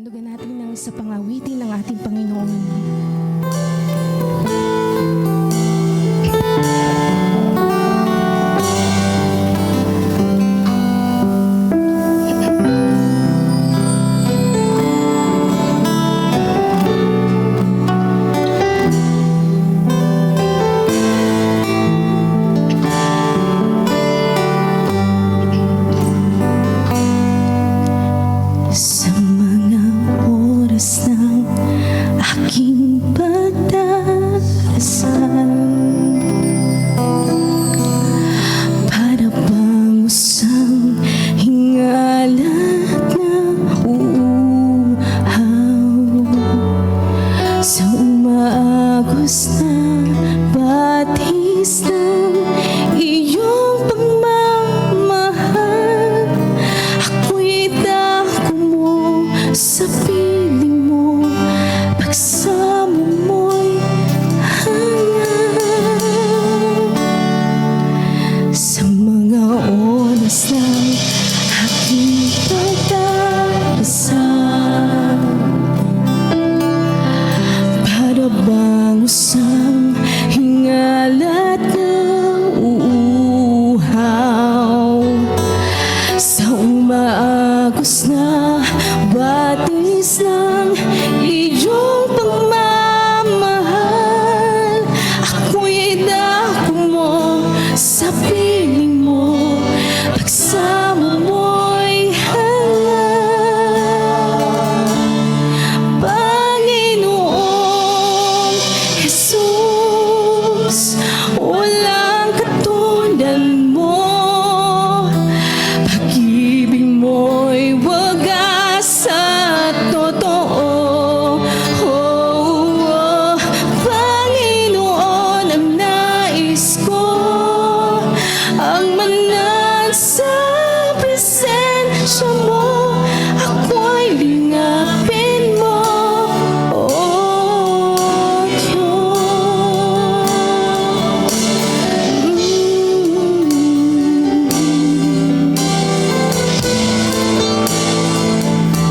Handugan natin ng sa pangawitin ng ating Panginoon. Sa mga oras ng aking pagdarasal, para bang usang hingalat na uhaw sa umaagos na batis ng iyong pagmamahal. Ako'y dako mo sa piling mo, pagsamo mo'y hanap. Sa mga oras ng aking pagdarasal, para bang usang hingalat ng uhaw sa umaagos na batis ng iyong pagmamahal. Ako'y dako mo sa piling mo, pagsamo mo'y hanap. Panginoong Jesus, walang katulad mo. Pag-ibig mo'y wagas at totoo. Panginoon, ang nais ko, ang manan sa presensya mo. Ako'y lingapin mo, oh Diyos.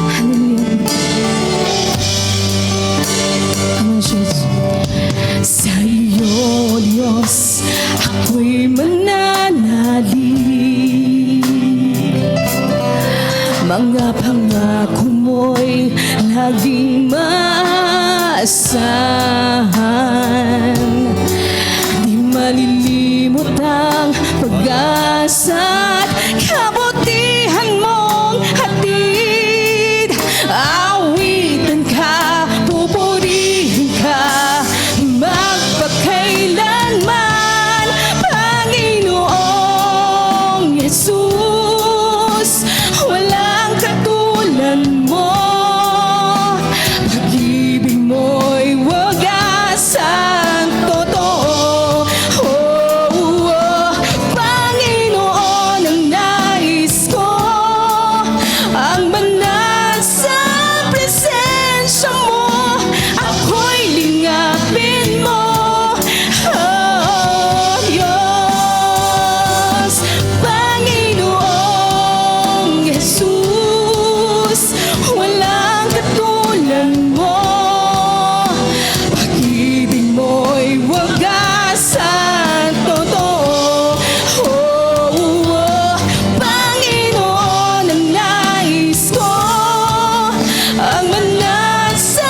Hallelujah. Come on, church. Sa iyo, Diyos, ako'y mananalig. Mga pangako mo'y laging maasahan. Di malilimot ang pag-asa at kabutihan mong hatid. Awitan ka, pupurihin ka, magpakailanman. Panginoong Jesus, walang katulad mo. Pag-ibig mo'y wagas ang totoo. Panginoon, ang nais ko, ang banal sa presensya mo. Ako'y lingapin mo, oh Diyos. Panginoong Jesus, walang katulad mo. Pag-ibig mo'y wagas at totoo. Panginoon, ang nais ko, ang manat sa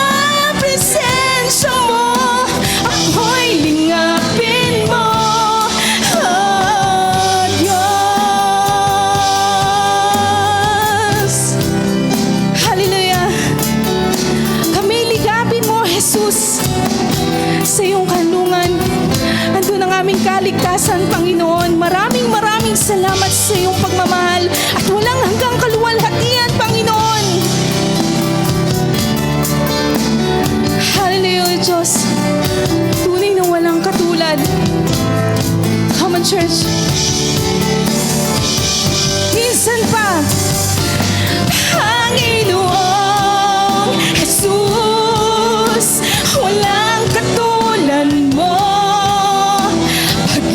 presensya mo. Ako'y lingapin mo, oh Diyos. Hallelujah. Kami ligapin mo, Jesus, sa iyong kanlungan. Andun ang aming kaligtasan, Panginoon. Maraming salamat sa iyong pagmamahal at walang hanggang kaluwalhatian, Panginoon. Hallelujah, Diyos. Tunay na walang katulad. Come on, church. Minsan pa, Panginoong Jesus, walang katulad mo. Pag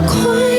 ako'y